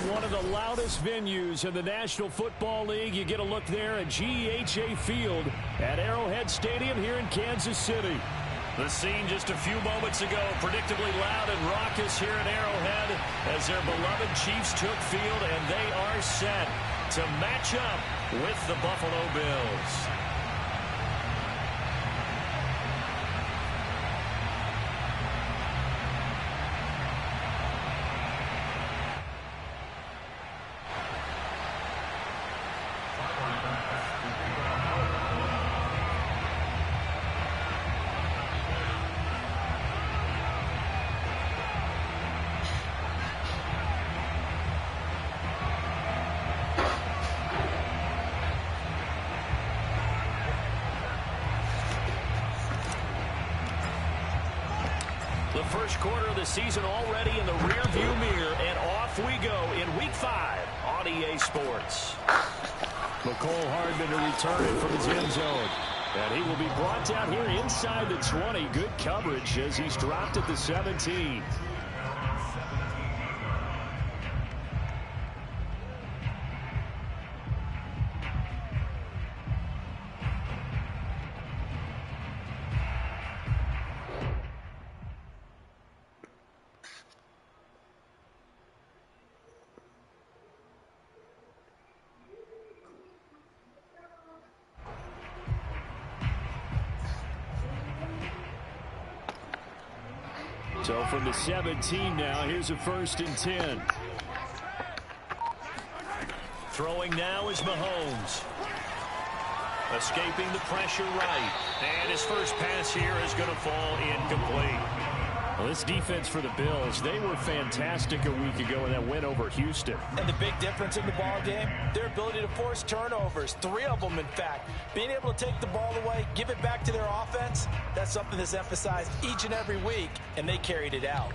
one of the loudest venues in the National Football League. You get a look there at GEHA Field at Arrowhead Stadium here in Kansas City. The scene just a few moments ago, predictably loud and raucous here at Arrowhead as their beloved Chiefs took field, and they are set to match up with the Buffalo Bills. The first quarter of the season already in the rearview mirror, and off we go in Week 5 on EA Sports. McCole Hardman to return it from his end zone. And he will be brought down here inside the 20. Good coverage as he's dropped at the 17. So from the 17 now, here's a 1st and 10. Throwing now is Mahomes. Escaping the pressure right. And his first pass here is going to fall incomplete. Well, this defense for the Bills, they were fantastic a week ago in that win over Houston. And the big difference in the ball game, their ability to force turnovers, 3 of them in fact. Being able to take the ball away, give it back to their offense, that's something that's emphasized each and every week, and they carried it out.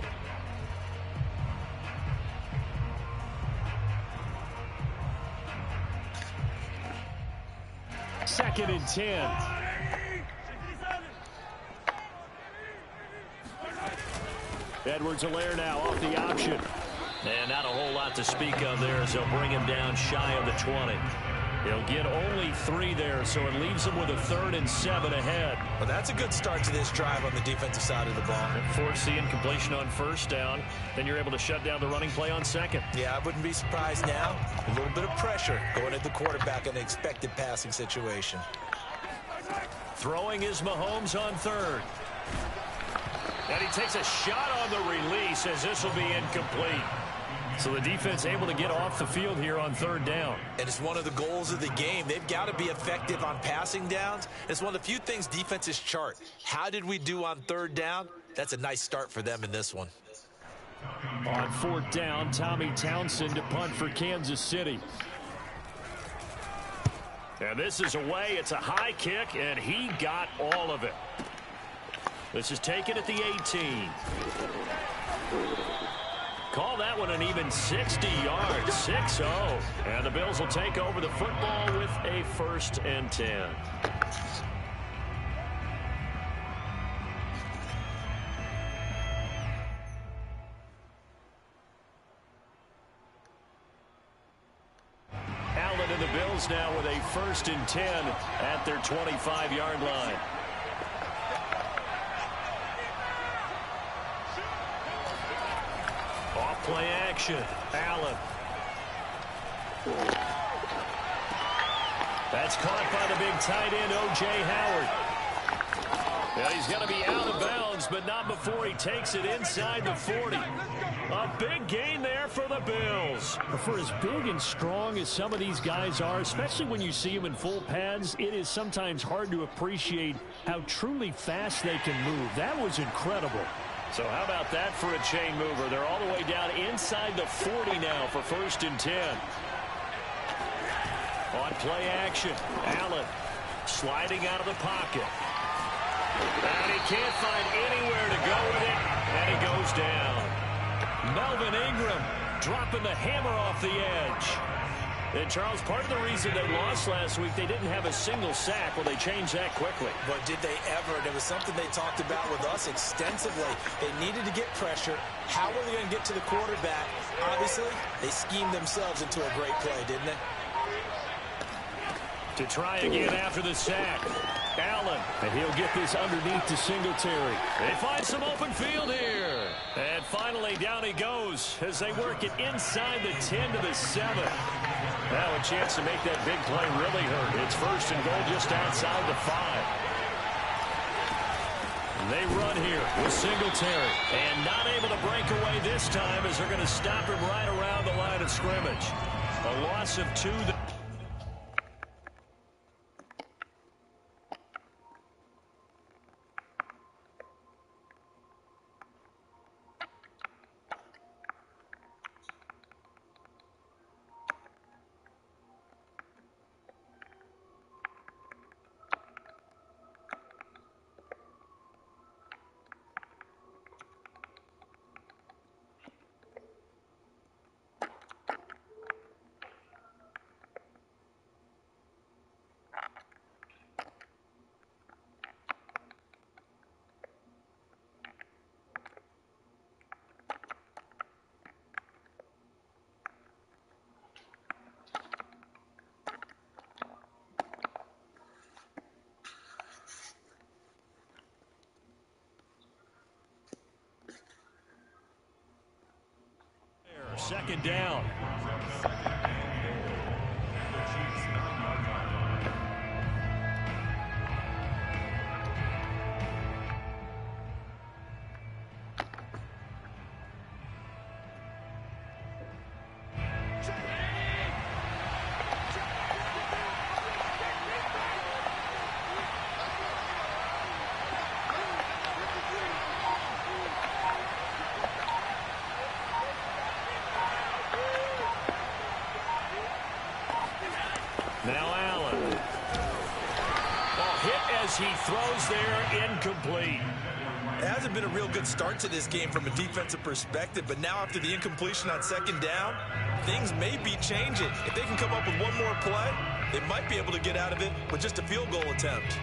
Second and 10. Edwards-Helaire now off the option. And not a whole lot to speak of there as they'll bring him down shy of the 20. He'll get only 3 there, so it leaves him with a 3rd and 7 ahead. Well, that's a good start to this drive on the defensive side of the ball. Force the incompletion on 1st down. Then you're able to shut down the running play on 2nd. Yeah, I wouldn't be surprised now. A little bit of pressure going at the quarterback in an expected passing situation. Throwing is Mahomes on 3rd. And he takes a shot on the release as this will be incomplete. So the defense able to get off the field here on 3rd down. And it's one of the goals of the game. They've got to be effective on passing downs. It's one of the few things defenses chart. How did we do on 3rd down? That's a nice start for them in this one. On 4th down, Tommy Townsend to punt for Kansas City. And this is away. It's a high kick, and he got all of it. This is taken at the 18. Call that one an even 60 yards, 6-0. And the Bills will take over the football with a 1st and 10. Allen and the Bills now with a 1st and 10 at their 25-yard line. Play action. Allen. That's caught by the big tight end, O.J. Howard. Yeah, he's going to be out of bounds, but not before he takes it inside the 40. A big gain there for the Bills. For as big and strong as some of these guys are, especially when you see them in full pads, it is sometimes hard to appreciate how truly fast they can move. That was incredible. So how about that for a chain mover? They're all the way down inside the 40 now for 1st and 10. On play action, Allen sliding out of the pocket. And he can't find anywhere to go with it, and he goes down. Melvin Ingram dropping the hammer off the edge. And, Charles, part of the reason they lost last week, they didn't have a single sack. Well, they changed that quickly. But did they ever? And it was something they talked about with us extensively. They needed to get pressure. How were they going to get to the quarterback? Obviously, they schemed themselves into a great play, didn't they? To try again after the sack. Allen, and he'll get this underneath to Singletary. They find some open field here. And finally, down he goes as they work it inside the 10 to the 7. Now a chance to make that big play really hurt. It's first and goal just outside the 5. They run here with Singletary. And not able to break away this time as they're going to stop him right around the line of scrimmage. A loss of 2. Second down. Now Allen. Hit as he throws there, incomplete. It hasn't been a real good start to this game from a defensive perspective, but now after the incompletion on second down, things may be changing. If they can come up with one more play, they might be able to get out of it with just a field goal attempt.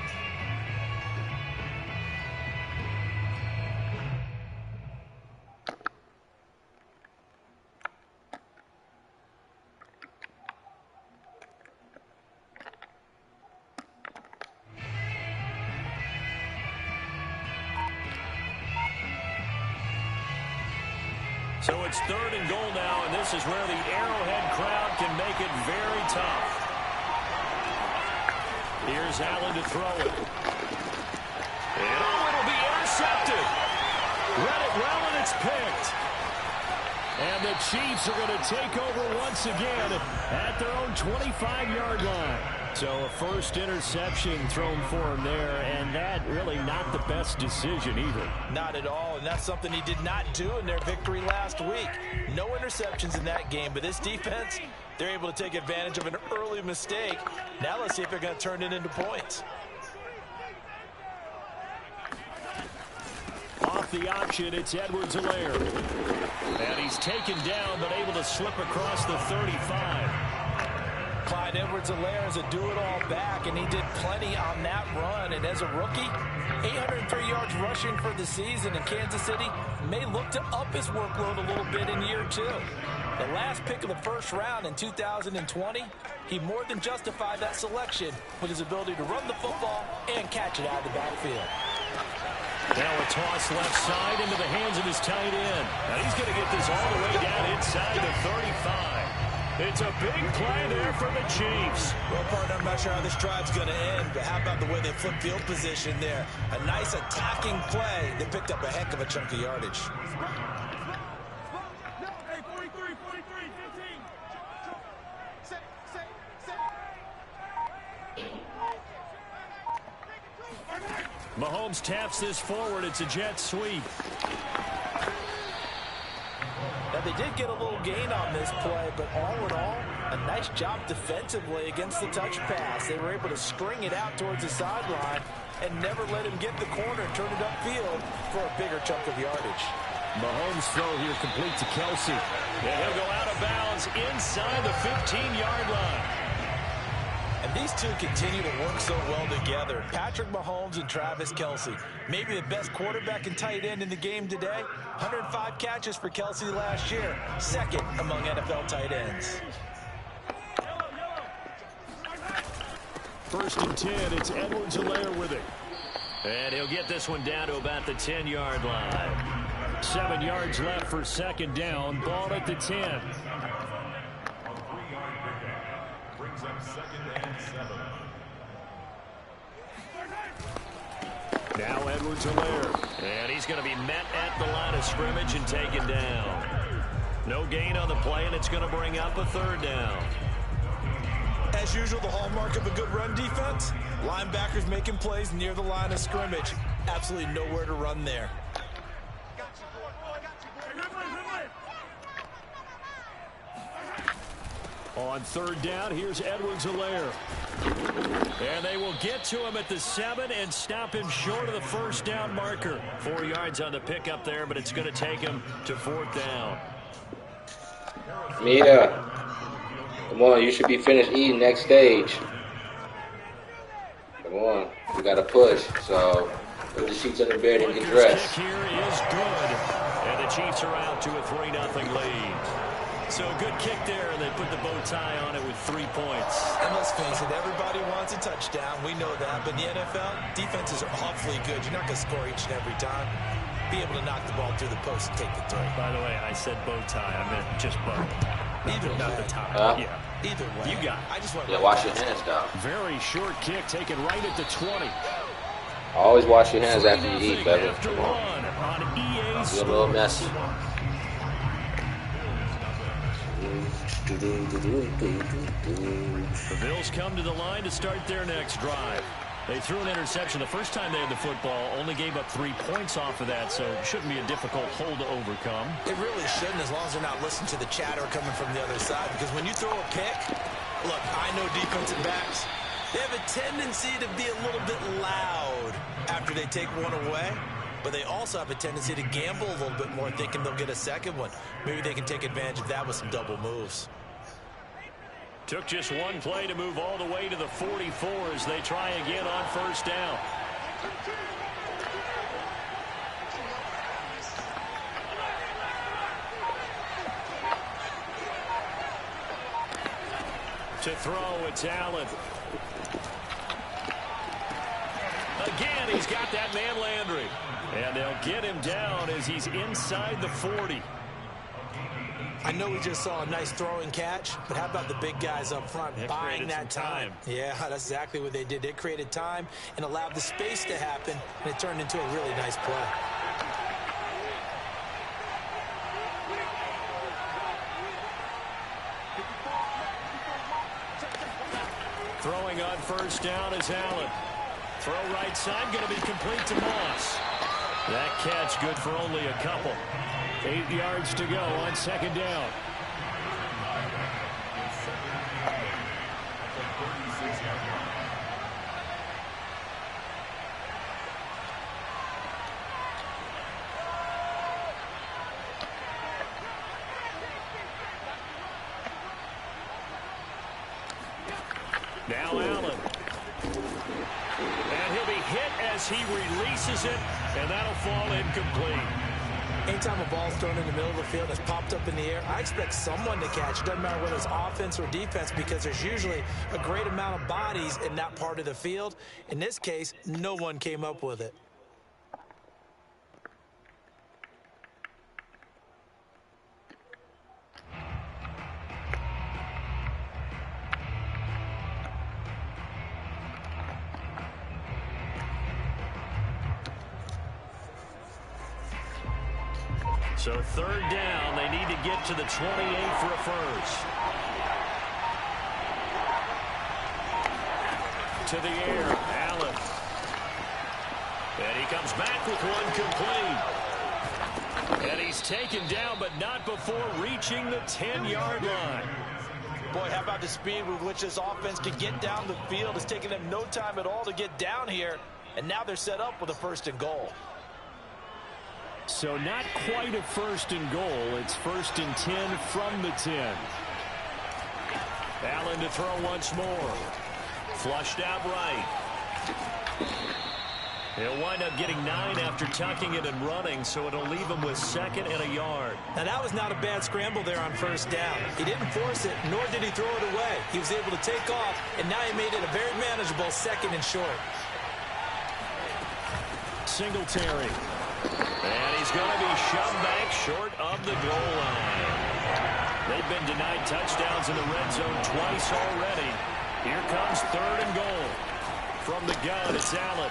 So it's third and goal now, and this is where the Arrowhead crowd can make it very tough. Here's Allen to throw it. And it'll be intercepted. Read it well, and it's picked. And the Chiefs are going to take over once again at their own 25-yard line. So a first interception thrown for him there, and that really not the best decision either. Not at all, and that's something he did not do in their victory last week. No interceptions in that game, but this defense, they're able to take advantage of an early mistake. Now let's see if they're going to turn it into points. Off the option, it's Edwards-Helaire. And he's taken down, but able to slip across the 35. Clyde Edwards-Helaire is a do-it-all back, and he did plenty on that run. And as a rookie, 803 yards rushing for the season, in Kansas City may look to up his workload a little bit in year 2. The last pick of the first round in 2020, he more than justified that selection with his ability to run the football and catch it out of the backfield. Now a toss left side into the hands of his tight end. Now he's going to get this all the way down inside the 35. It's a big play there for the Chiefs. Well, partner, I'm not sure how this drive's going to end, but how about the way they flip field position there? A nice attacking play. They picked up a heck of a chunk of yardage. Mahomes taps this forward. It's a jet sweep. Now, they did get a little gain on this play, but all in all, a nice job defensively against the touch pass. They were able to string it out towards the sideline and never let him get the corner and turn it upfield for a bigger chunk of yardage. Mahomes' throw here complete to Kelsey. And he'll go out of bounds inside the 15-yard line. And These two continue to work so well together. Patrick Mahomes and Travis Kelce. Maybe the best quarterback and tight end in the game today. 105 catches for Kelce last year. Second among NFL tight ends. First and 10, it's Edwards-Helaire with it. And he'll get this one down to about the 10-yard line. 7 yards left for second down. Ball at the 10. Brings up 2nd and 7. Now Edwards-Helaire. And he's going to be met at the line of scrimmage and taken down. No gain on the play, and it's going to bring up a 3rd down. As usual, the hallmark of a good run defense, linebackers making plays near the line of scrimmage. Absolutely nowhere to run there. On 3rd down, here's Edwards-Helaire. And they will get to him at the 7 and stop him short of the 1st down marker. 4 yards on the pickup there, but it's going to take him to 4th down. Mia, come on, you should be finished eating next stage. Come on, we got to push. So put the sheets on the bed and get dressed. Kick here is good, and the Chiefs are out to a 3-0 lead. So a good kick there, and they put the bow tie on it with 3 points. And let's face it, everybody wants a touchdown. We know that. But in the NFL, defenses are awfully good. You're not going to score each and every time. Be able to knock the ball through the post and take the throw. By the way, I said bow tie. I meant just bow. Either way. Not the tie. Yeah. Either way. You got it. I just want to wash your hands down. Very short kick taken right at the 20. Always wash your hands after you eat, baby. Come on. On EA Be a little messy. The Bills come to the line to start their next drive. They threw an interception the first time they had the football, only gave up 3 points off of that, so it shouldn't be a difficult hole to overcome. It really shouldn't, as long as they're not listening to the chatter coming from the other side, because when you throw a pick, look, I know defensive backs, they have a tendency to be a little bit loud after they take one away, but they also have a tendency to gamble a little bit more, thinking they'll get a second one. Maybe they can take advantage of that with some double moves. Took just one play to move all the way to the 44 as they try again on 1st down. To throw, it's Allen. Again, he's got that man Landry. And they'll get him down as he's inside the 40. I know we just saw a nice throw and catch, but how about the big guys up front buying that time? Yeah, that's exactly what they did. They created time and allowed the space to happen, and it turned into a really nice play. Throwing on 1st down is Allen. Throw right side, going to be complete to Moss. That catch good for only a couple. 8 yards to go on 2nd down. Now Allen. And he'll be hit as he releases it, and that'll fall incomplete. Anytime a ball's thrown in the middle of the field that's popped up in the air, I expect someone to catch. It doesn't matter whether it's offense or defense, because there's usually a great amount of bodies in that part of the field. In this case, no one came up with it. So 3rd down, they need to get to the 28 for a first. To the air, Allen. And he comes back with one complete. And he's taken down, but not before reaching the 10-yard line. Boy, how about the speed with which this offense can get down the field? It's taken them no time at all to get down here. And now they're set up with a 1st and goal. So not quite a 1st and goal. It's 1st and 10 from the 10. Allen to throw once more. Flushed out right. He'll wind up getting 9 after tucking it and running, so it'll leave him with 2nd and a yard. Now, that was not a bad scramble there on first down. He didn't force it, nor did he throw it away. He was able to take off, and now he made it a very manageable 2nd and short. Singletary. And he's going to be shoved back short of the goal line. They've been denied touchdowns in the red zone twice already. Here comes 3rd and goal. From the gun, it's Allen.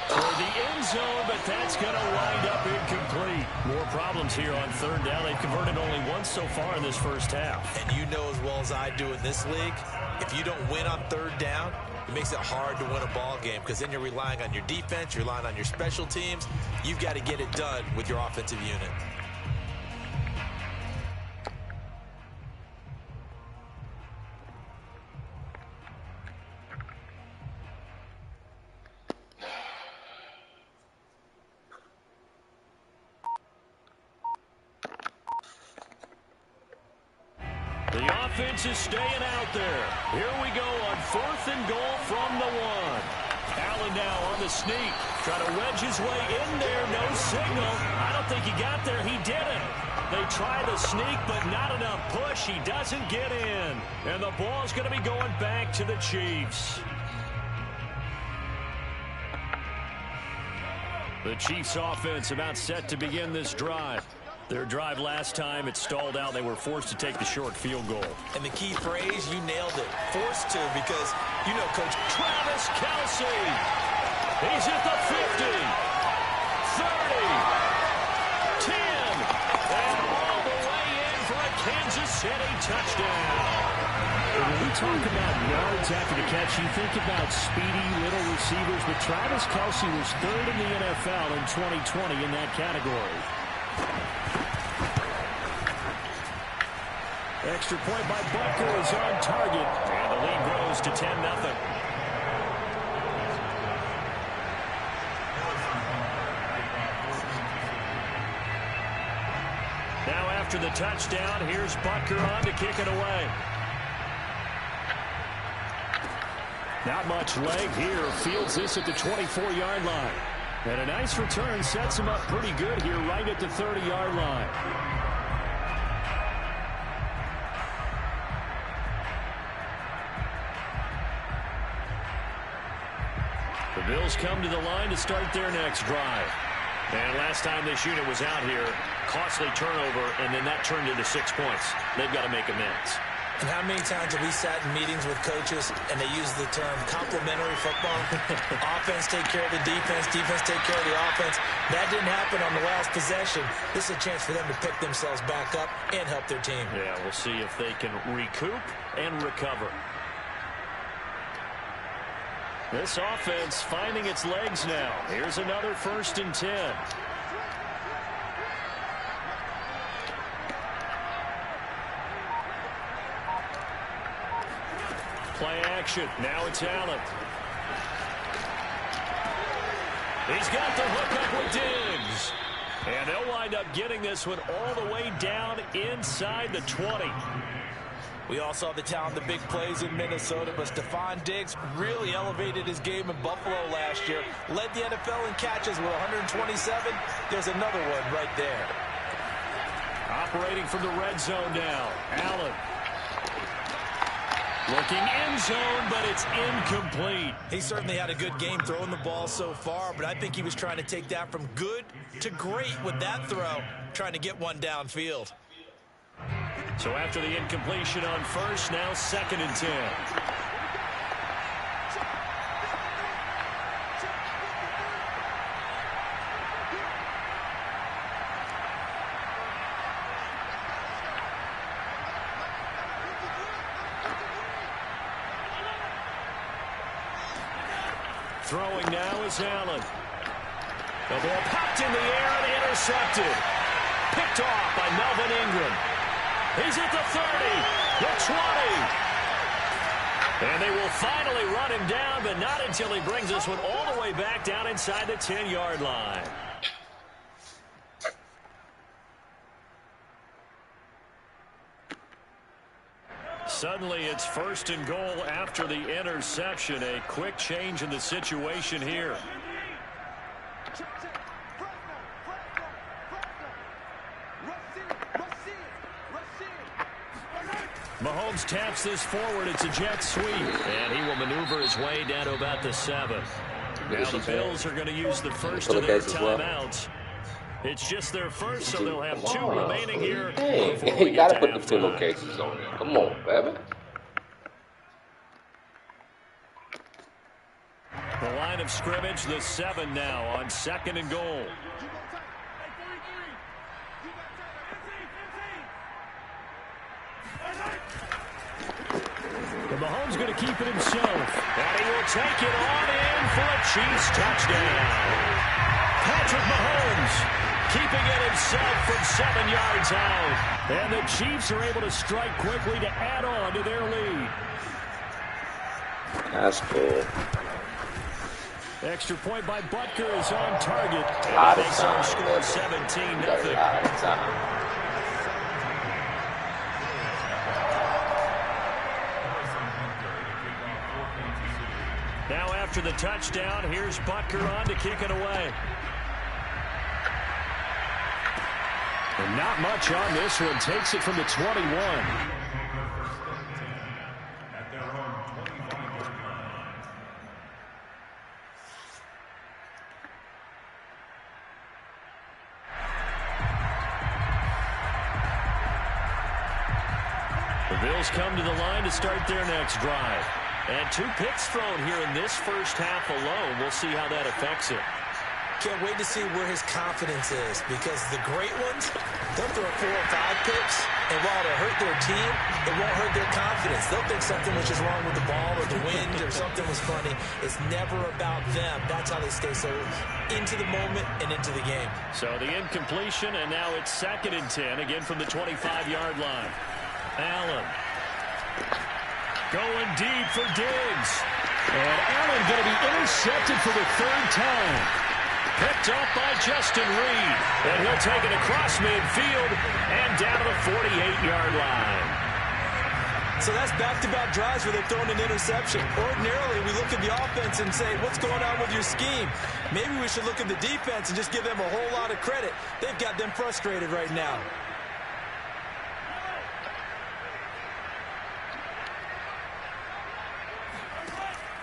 For the end zone, but that's going to wind up incomplete. More problems here on 3rd down. They've converted only once so far in this first half. And you know as well as I do in this league, if you don't win on 3rd down, it makes it hard to win a ball game because then you're relying on your defense, you're relying on your special teams. You've got to get it done with your offensive unit. The offense is staying out there. Here we go on 4th and goal from the 1. Allen now on the sneak. Trying to wedge his way in there. No signal. I don't think he got there. He didn't. They try the sneak, but not enough push. He doesn't get in. And the ball's going to be going back to the Chiefs. The Chiefs offense about set to begin this drive. Their drive last time, it stalled out. They were forced to take the short field goal. And the key phrase, you nailed it. Forced to, because, you know, Coach, Travis Kelce. He's at the 50, 30, 10, and all the way in for a Kansas City touchdown. And when we talk about yards after the catch, you think about speedy little receivers, but Travis Kelce was 3rd in the NFL in 2020 in that category. Extra point by Butker is on target. And the lead grows to 10-0. Now after the touchdown, here's Butker on to kick it away. Not much leg here. Fields this at the 24-yard line. And a nice return sets him up pretty good here right at the 30-yard line. The Bills come to the line to start their next drive. And last time this unit was out here, costly turnover, and then that turned into 6 points. They've got to make amends. and how many times have we sat in meetings with coaches and they use the term complementary football? Offense take care of the defense, defense take care of the offense. That didn't happen on the last possession. This is a chance for them to pick themselves back up and help their team. Yeah, we'll see if they can recoup and recover. This offense finding its legs now. Here's another 1st and 10. Play action. Now it's Allen. He's got the hook up with Diggs. And they'll wind up getting this one all the way down inside the 20. We all saw the talent, the big plays in Minnesota, but Stephon Diggs really elevated his game in Buffalo last year. Led the NFL in catches with 127. There's another one right there. Operating from the red zone now. Allen. Looking end zone, but it's incomplete. He certainly had a good game throwing the ball so far, but I think he was trying to take that from good to great with that throw, trying to get one downfield. So after the incompletion on first, now 2nd and 10. Throwing now is Allen. The ball popped in the air and intercepted. Picked off by Melvin Ingram. He's at the 30, the 20. And they will finally run him down, but not until he brings this one all the way back down inside the 10-yard line. suddenly it's 1st and goal after the interception. A quick change in the situation here. Mahomes taps this forward. It's a jet sweep. And he will maneuver his way down to about the 7. Now the Bills are going to use the first of their timeouts. It's just their first, so they'll have 2 remaining here. Hey, you got to put the pillowcases on there. Come on, baby. The line of scrimmage, the 7 now on 2nd and goal. And Mahomes going to keep it himself. And he will take it on in for a Chiefs touchdown. Patrick Mahomes keeping it himself from 7 yards out. And the Chiefs are able to strike quickly to add on to their lead. That's cool. Extra point by Butker is on target. Out And of makes time. our score 17-0. Out of time. Now after the touchdown, here's Butker on to kick it away. And not much on this one. Takes it from the 21. The Bills come to the line to start their next drive. And 2 picks thrown here in this first half alone. We'll see how that affects it. Can't wait to see where his confidence is, because the great ones, they'll throw 4 or 5 picks, and while it'll hurt their team, it won't hurt their confidence. They'll think something was just wrong with the ball or the wind or something was funny. It's never about them. That's how they stay so into the moment and into the game. So the incompletion, and now it's 2nd and 10, again from the 25-yard line. Allen going deep for Diggs. And Allen going to be intercepted for the 3rd time. Picked up by Justin Reed. And he'll take it across midfield and down to the 48-yard line. So that's back-to-back drives where they've thrown an interception. Ordinarily, we look at the offense and say, what's going on with your scheme? Maybe we should look at the defense and just give them a whole lot of credit. They've got them frustrated right now.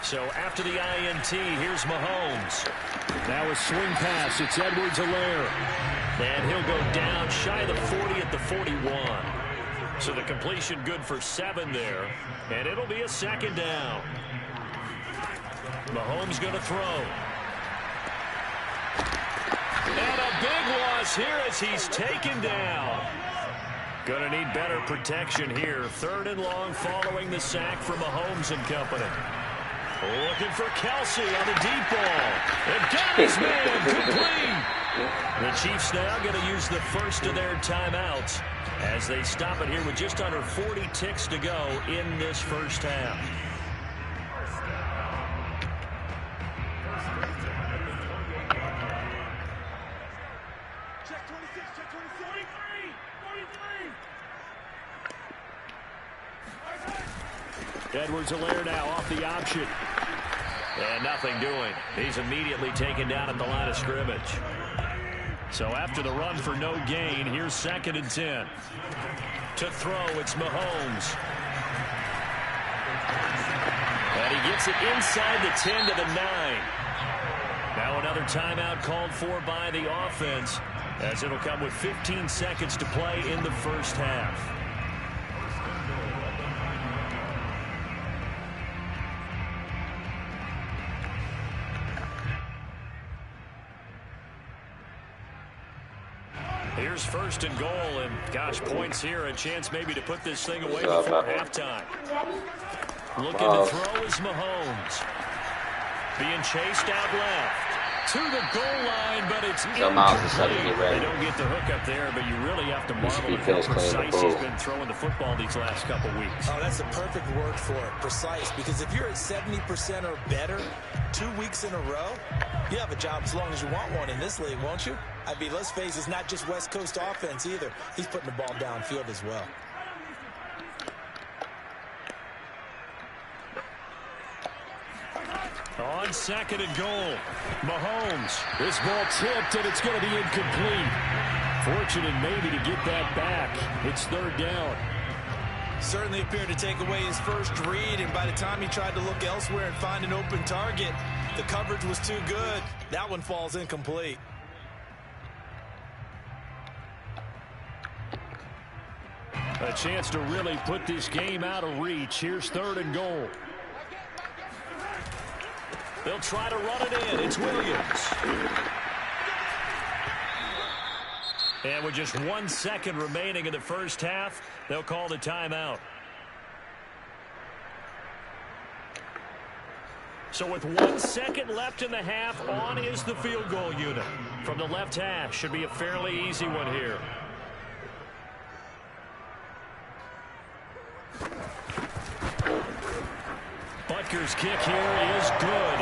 So after the INT, here's Mahomes. Now a swing pass. It's Edwards-Helaire. And he'll go down shy of the 40 at the 41. So the completion good for 7 there. And it'll be a 2nd down. Mahomes going to throw. And a big loss here as he's taken down. Going to need better protection here. 3rd and long following the sack from Mahomes and company. Looking for Kelsey on the deep ball. And got his man complete. The Chiefs now going to use the first of their timeouts as they stop it here with just under 40 ticks to go in this first half. Check 26, check 26. 43. Edwards-Helaire now off the option. And nothing doing. He's immediately taken down at the line of scrimmage. So after the run for no gain, here's 2nd and 10. To throw, it's Mahomes. And he gets it inside the 10 to the 9. Now another timeout called for by the offense, as it'll come with 15 seconds to play in the first half. Here's 1st and goal, and gosh, points here, a chance maybe to put this thing away before halftime. Looking to throw is Mahomes. Being chased out left. To the goal line, but it's incomplete. They don't get the hook up there, but you really have to marvel at how precise he's been throwing the football these last couple weeks. Oh, that's a perfect word for it, precise, because if you're at 70% or better 2 weeks in a row, you have a job as long as you want one in this league, won't you? I mean, let's face it, it's not just West Coast offense either. He's putting the ball downfield as well. On 2nd and goal, Mahomes. This ball tipped, and it's going to be incomplete. Fortunate maybe to get that back. It's 3rd down. Certainly appeared to take away his first read, and by the time he tried to look elsewhere and find an open target, the coverage was too good. That one falls incomplete. A chance to really put this game out of reach. Here's 3rd and goal. They'll try to run it in. It's Williams. And with just 1 second remaining in the first half, they'll call the timeout. So with 1 second left in the half, on is the field goal unit. From the left hash, should be a fairly easy one here. Butker's kick here is good.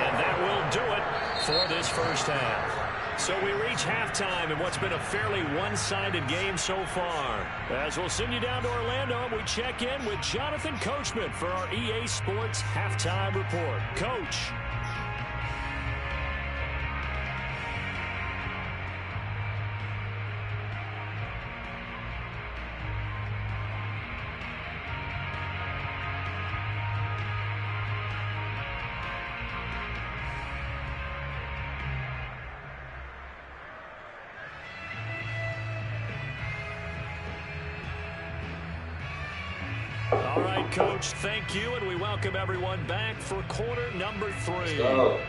And that will do it for this first half. So we reach halftime in what's been a fairly one-sided game so far. As we'll send you down to Orlando, we check in with Jonathan Coachman for our EA Sports Halftime Report. Coach. All right, Coach, thank you, and we welcome everyone back for quarter number 3. Let's go.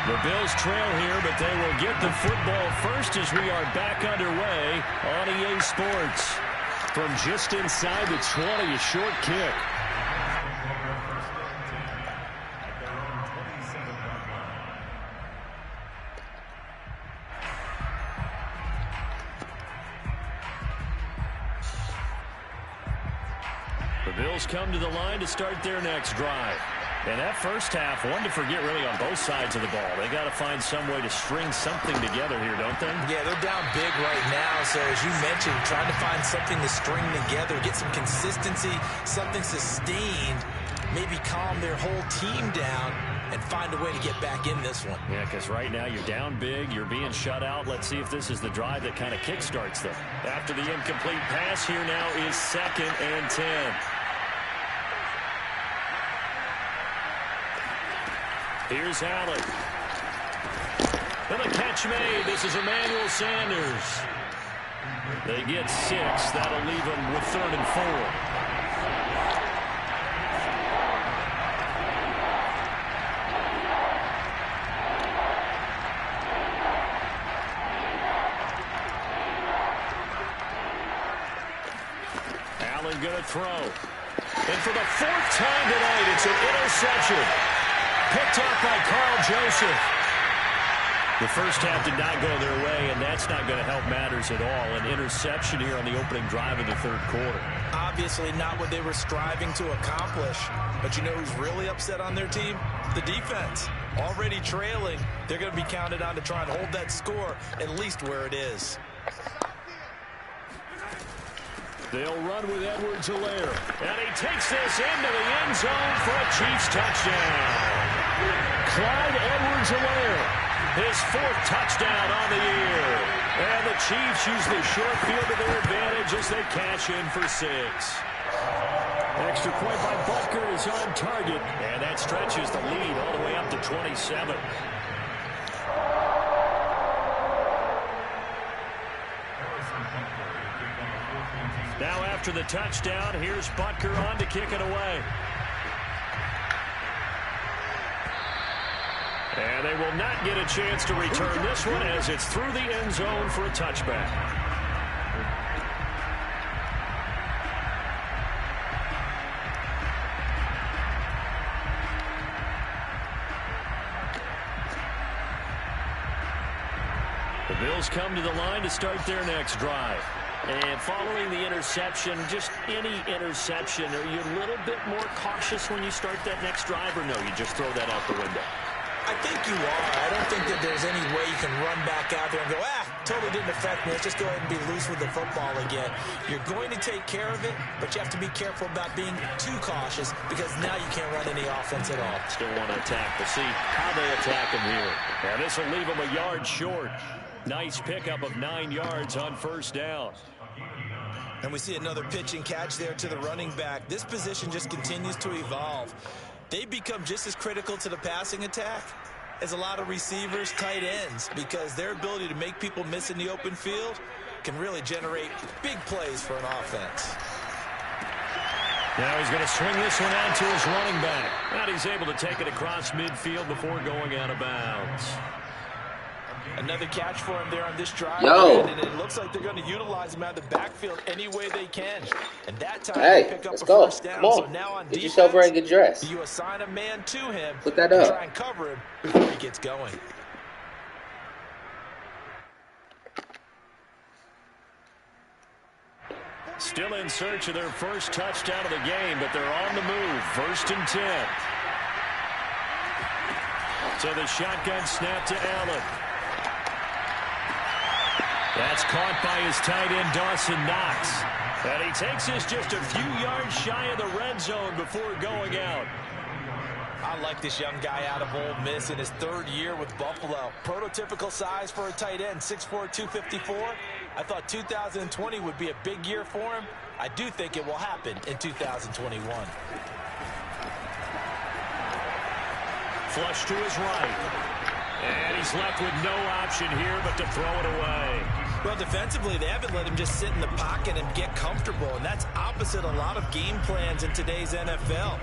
The Bills trail here, but they will get the football first as we are back underway on EA Sports. From just inside the 20, a short kick. The Bills come to the line to start their next drive. And that first half, one to forget really on both sides of the ball. They got to find some way to string something together here, don't they? Yeah, they're down big right now. So as you mentioned, trying to find something to string together, get some consistency, something sustained, maybe calm their whole team down and find a way to get back in this one. Yeah, because right now you're down big, you're being shut out. Let's see if this is the drive that kind of kickstarts them. After the incomplete pass, here now is 2nd and 10. Here's Allen. And the catch made. This is Emmanuel Sanders. They get 6. That'll leave them with 3rd and 4. Allen going to throw. And for the 4th time tonight, it's an interception. Picked up by Carl Joseph. The first half did not go their way, and that's not going to help matters at all. An interception here on the opening drive of the 3rd quarter. Obviously not what they were striving to accomplish. But you know who's really upset on their team? The defense. Already trailing. They're going to be counted on to try and hold that score at least where it is. They'll run with Edwards-Helaire. And he takes this into the end zone for a Chiefs touchdown. Clyde Edwards-Helaire, his 4th touchdown on the year. And the Chiefs use the short field to their advantage as they cash in for 6. Extra point by Butker is on target. And that stretches the lead all the way up to 27. Now after the touchdown, here's Butker on to kick it away. And they will not get a chance to return this one as it's through the end zone for a touchback. The Bills come to the line to start their next drive. And following the interception, just any interception, are you a little bit more cautious when you start that next drive, or no, you just throw that out the window? I think you are. I don't think that there's any way you can run back out there and go, totally didn't affect me. Let's just go ahead and be loose with the football again. You're going to take care of it, but you have to be careful about being too cautious because now you can't run any offense at all. Still want to attack. We'll see how they attack him here. And this will leave him a yard short. Nice pickup of 9 yards on first down. And we see another pitch and catch there to the running back. This position just continues to evolve. They become just as critical to the passing attack as a lot of receivers, tight ends, because their ability to make people miss in the open field can really generate big plays for an offense. Now he's going to swing this one out to his running back. And he's able to take it across midfield before going out of bounds. Another catch for him there on this drive. And it looks like they're going to utilize him out of the backfield any way they can. And that time they pick up a first down. Come on. So now on Get defense, yourself ready and get dressed. You assign a man to him. Put that up. Try and cover him before he gets going. Still in search of their first touchdown of the game, but they're on the move. 1st and 10. So the shotgun snap to Allen. That's caught by his tight end, Dawson Knox. And he takes this just a few yards shy of the red zone before going out. I like this young guy out of Ole Miss in his 3rd year with Buffalo. Prototypical size for a tight end, 6'4", 254. I thought 2020 would be a big year for him. I do think it will happen in 2021. Flush to his right. And he's left with no option here but to throw it away. Well, defensively, they haven't let him just sit in the pocket and get comfortable, and that's opposite a lot of game plans in today's NFL.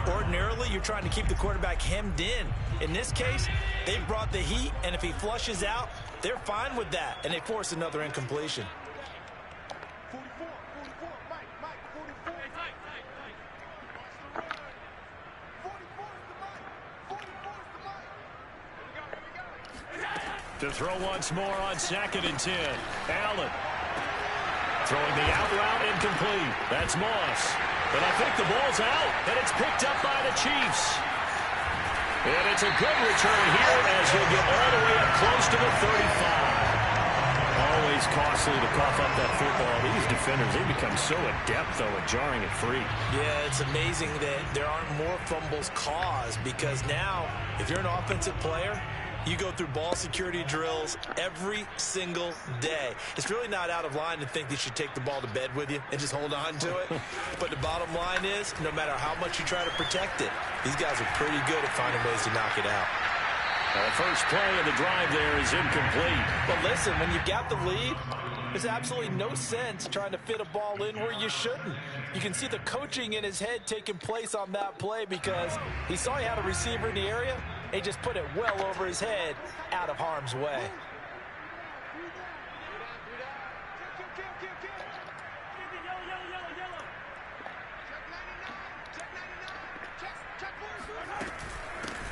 Ordinarily, you're trying to keep the quarterback hemmed in. In this case, they brought the heat, and if he flushes out, they're fine with that, and they force another incompletion. To throw once more on 2nd and 10. Allen throwing the out route incomplete. That's Moss. But I think the ball's out, and it's picked up by the Chiefs. And it's a good return here as he'll get all the way up close to the 35. Always costly to cough up that football. These defenders, they become so adept, though, at jarring it free. Yeah, it's amazing that there aren't more fumbles caused because now, if you're an offensive player, you go through ball security drills every single day. It's really not out of line to think that you should take the ball to bed with you and just hold on to it. But the bottom line is, no matter how much you try to protect it, these guys are pretty good at finding ways to knock it out. The first play of the drive there is incomplete. But listen, when you've got the lead, there's absolutely no sense trying to fit a ball in where you shouldn't. You can see the coaching in his head taking place on that play because he saw he had a receiver in the area. He just put it well over his head, out of harm's way.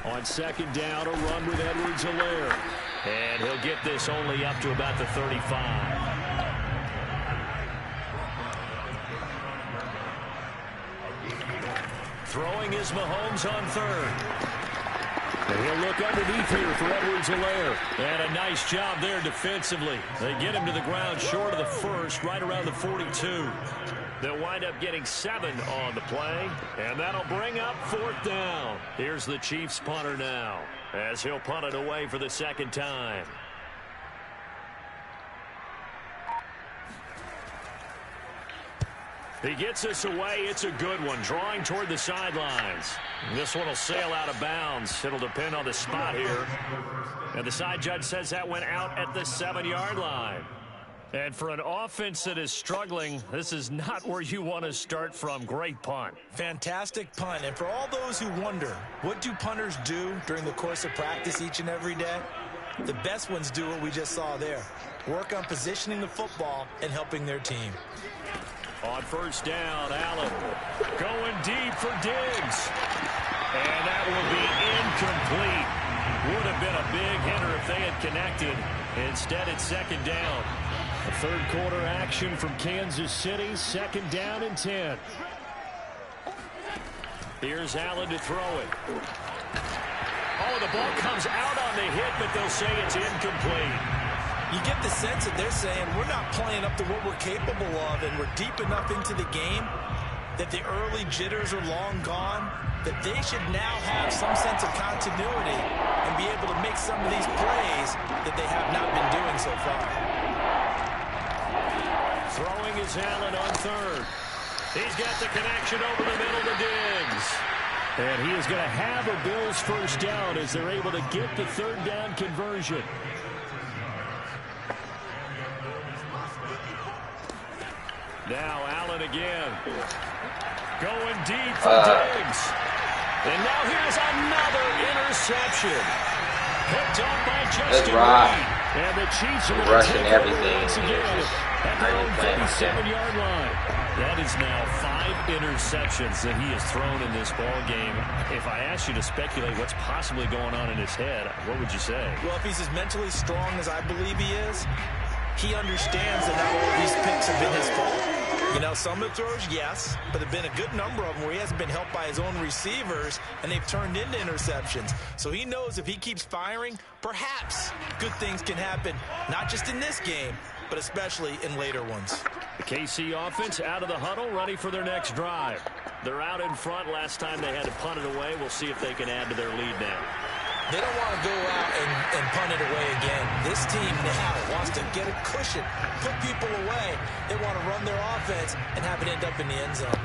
On 2nd down, a run with Edwards-Helaire. And he'll get this only up to about the 35. Throwing is Mahomes on 3rd. And he'll look underneath here for Edwards-Helaire. And a nice job there defensively. They get him to the ground short of the 1st, right around the 42. They'll wind up getting 7 on the play. And that'll bring up 4th down. Here's the Chiefs punter now, as he'll punt it away for the 2nd time. He gets this away. It's a good one, drawing toward the sidelines. This one will sail out of bounds. It'll depend on the spot here. And the side judge says that went out at the 7-yard line. And for an offense that is struggling, this is not where you want to start from. Great punt. Fantastic punt. And for all those who wonder, what do punters do during the course of practice each and every day? The best ones do what we just saw there. Work on positioning the football and helping their team. On 1st down, Allen going deep for Diggs. And that will be incomplete. Would have been a big hitter if they had connected. Instead, it's second down. A third quarter action from Kansas City. Second down and 10. Here's Allen to throw it. Oh, the ball comes out on the hit, but they'll say it's incomplete. You get the sense that they're saying we're not playing up to what we're capable of, and we're deep enough into the game that the early jitters are long gone, that they should now have some sense of continuity and be able to make some of these plays that they have not been doing so far. Throwing is Allen on third. He's got the connection over the middle to Diggs. And he is going to have a Bills first down as they're able to get the third down conversion. Now Allen again. Going deep for Diggs. And now here's another interception. Picked up by Justin Reed. And the Chiefs are rushing everything once again at their own 37-yard line. That is now 5 interceptions that he has thrown in this ball game. If I asked you to speculate what's possibly going on in his head, what would you say? Well, if he's as mentally strong as I believe he is, he understands that not all of these picks have been his fault. You know, some of the throws, yes, but there have been a good number of them where he hasn't been helped by his own receivers, and they've turned into interceptions. So he knows if he keeps firing, perhaps good things can happen, not just in this game, but especially in later ones. The KC offense out of the huddle, ready for their next drive. They're out in front. Last time they had to punt it away. We'll see if they can add to their lead now. They don't want to go out and punt it away again. This team now wants to get a cushion, put people away. They want to run their offense and have it end up in the end zone.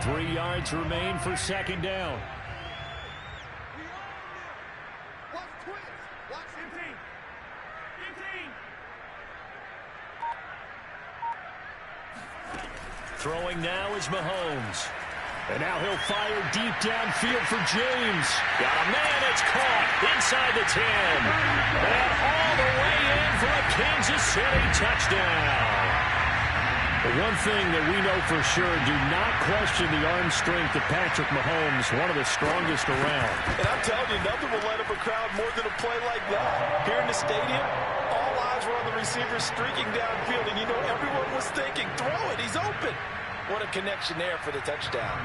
3 yards remain for second down. Throwing now is Mahomes. And now he'll fire deep downfield for James. Got a man, it's caught inside the 10. And all the way in for a Kansas City touchdown. The one thing that we know for sure, do not question the arm strength of Patrick Mahomes, one of the strongest around. And I'm telling you, nothing will light up a crowd more than a play like that. Here in the stadium, all eyes were on the receiver streaking downfield, and you know everyone was thinking, throw it, he's open. What a connection there for the touchdown.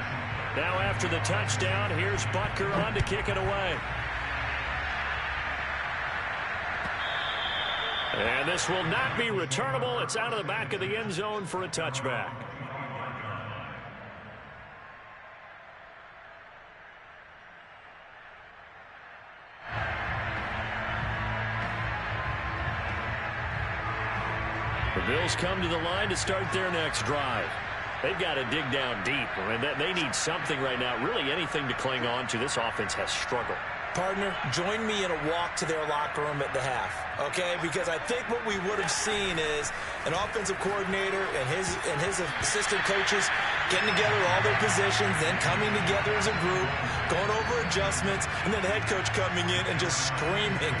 Now after the touchdown, here's Butker on to kick it away. And this will not be returnable. It's out of the back of the end zone for a touchback. The Bills come to the line to start their next drive. They've got to dig down deep. I mean, they need something right now, really anything to cling on to. This offense has struggled. Partner, join me in a walk to their locker room at the half, okay? Because I think what we would have seen is an offensive coordinator and his assistant coaches getting together all their positions, then coming together as a group, going over adjustments, and then the head coach coming in and just screaming,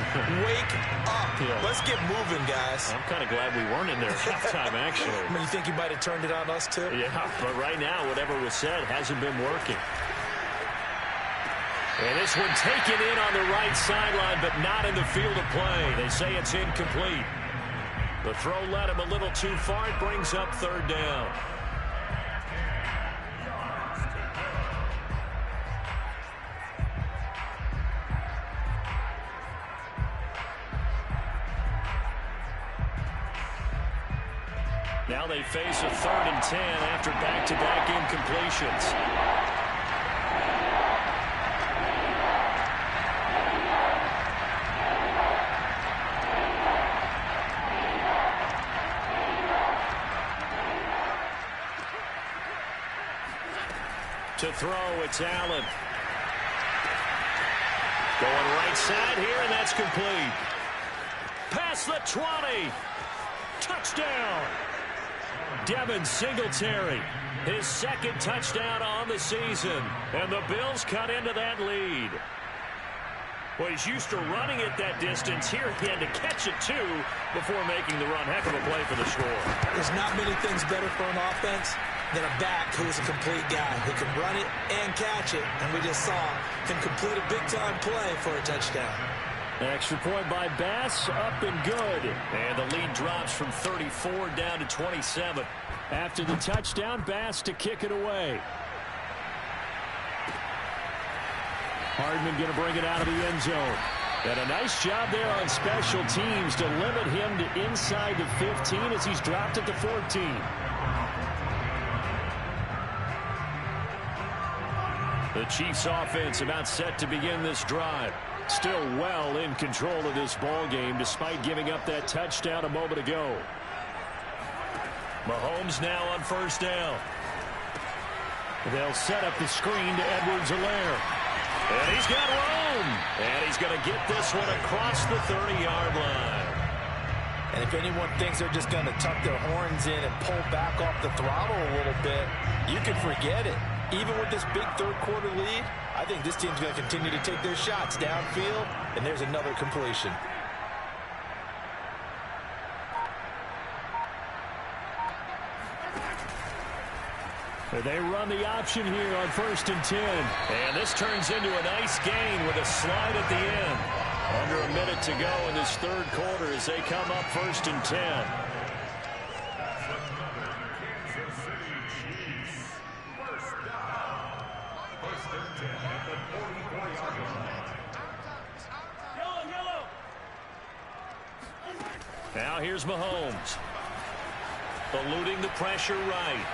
wake up. Yeah. Let's get moving, guys. I'm kind of glad we weren't in there at halftime, actually. I mean, you think you might have turned it on us, too? Yeah, but right now, whatever was said hasn't been working. And this one taken in on the right sideline, but not in the field of play. They say it's incomplete. The throw led him a little too far. It brings up third down. Now they face a 3rd and 10 after back-to-back incompletions. To throw, it's Allen. Going right side here, and that's complete. Past the 20. Touchdown. Devin Singletary, his 2nd touchdown on the season. And the Bills cut into that lead. Well, he's used to running it that distance. Here he had to catch it, too, before making the run. Heck of a play for the score. There's not many things better for an offense than a back who is a complete guy who can run it and catch it. And we just saw him complete a big-time play for a touchdown. Extra point by Bass, up and good. And the lead drops from 34 down to 27. After the touchdown, Bass to kick it away. Hardman going to bring it out of the end zone. And a nice job there on special teams to limit him to inside the 15 as he's dropped at the 14. The Chiefs offense about set to begin this drive. Still well in control of this ball game despite giving up that touchdown a moment ago. Mahomes now on first down. They'll set up the screen to Edwards-Helaire. And he's got room. And he's going to get this one across the 30-yard line. And if anyone thinks they're just going to tuck their horns in and pull back off the throttle a little bit, you can forget it. Even with this big third-quarter lead, I think this team's going to continue to take their shots downfield, and there's another completion. They run the option here on 1st and 10. And this turns into a nice gain with a slide at the end. Under a minute to go in this third quarter as they come up 1st and 10. Now here's Mahomes. Eluding the pressure right.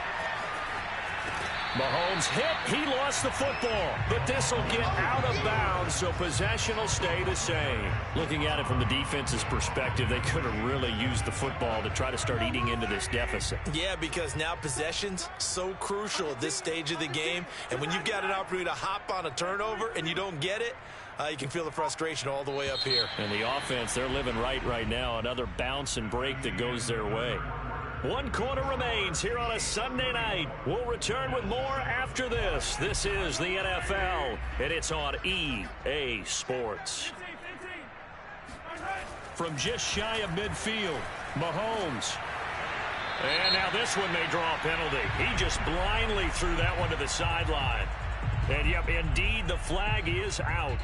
Mahomes hit. He lost the football. But this will get out of bounds, so possession will stay the same. Looking at it from the defense's perspective, they could have really used the football to try to start eating into this deficit. Yeah, because now possession's so crucial at this stage of the game. And when you've got an opportunity to hop on a turnover and you don't get it, you can feel the frustration all the way up here. And the offense, they're living right now. Another bounce and break that goes their way. 1 quarter remains here on a Sunday night. We'll return with more after this. This is the NFL, and it's on EA Sports. From just shy of midfield, Mahomes. And now this one may draw a penalty. He just blindly threw that one to the sideline. And, yep, indeed, the flag is out.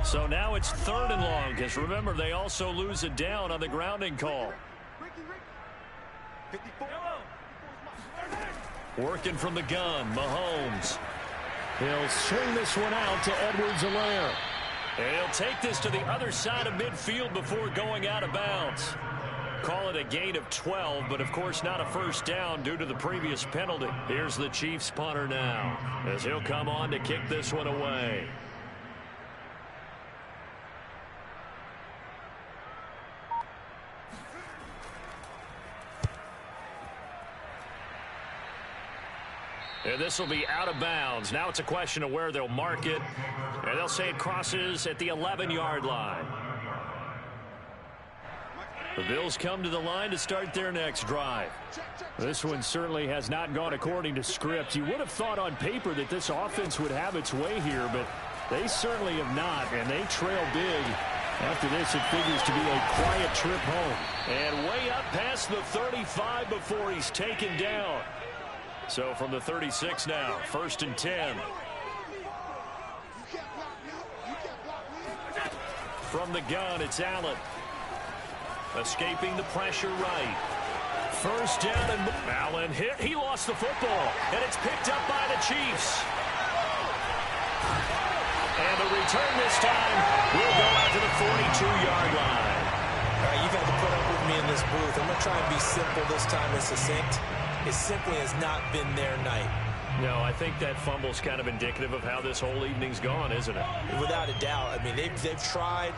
So now it's 3rd and long, because remember, they also lose it down on the grounding call. Working from the gun, Mahomes. He'll swing this one out to Edwards-Helaire. And he'll take this to the other side of midfield before going out of bounds. Call it a gain of 12, but of course not a first down due to the previous penalty. Here's the Chiefs punter now, as he'll come on to kick this one away. And this will be out of bounds. Now it's a question of where they'll mark it. And they'll say it crosses at the 11-yard line. The Bills come to the line to start their next drive. This one certainly has not gone according to script. You would have thought on paper that this offense would have its way here, but they certainly have not, and they trail big. After this, it figures to be a quiet trip home. And way up past the 35 before he's taken down. So from the 36 now, 1st and 10. From the gun, it's Allen. Escaping the pressure right. First down, and Allen hit. He lost the football, and it's picked up by the Chiefs. And the return this time will go out to the 42-yard line. All right, you've had to put up with me in this booth. I'm going to try and be simple this time and succinct. It simply has not been their night. No, I think that fumble's kind of indicative of how this whole evening's gone, isn't it? Without a doubt. I mean, they've tried,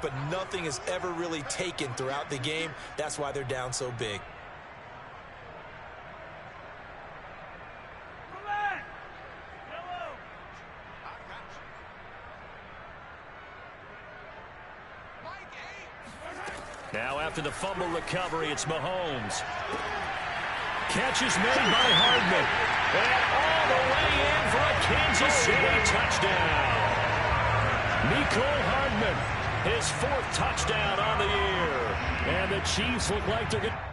but nothing has ever really taken throughout the game. That's why they're down so big. Now after the fumble recovery, it's Mahomes. Catch is made by Hardman. And all the way in for a Kansas City touchdown. Mecole Hardman. His 4th touchdown on the year. And the Chiefs look like they're going to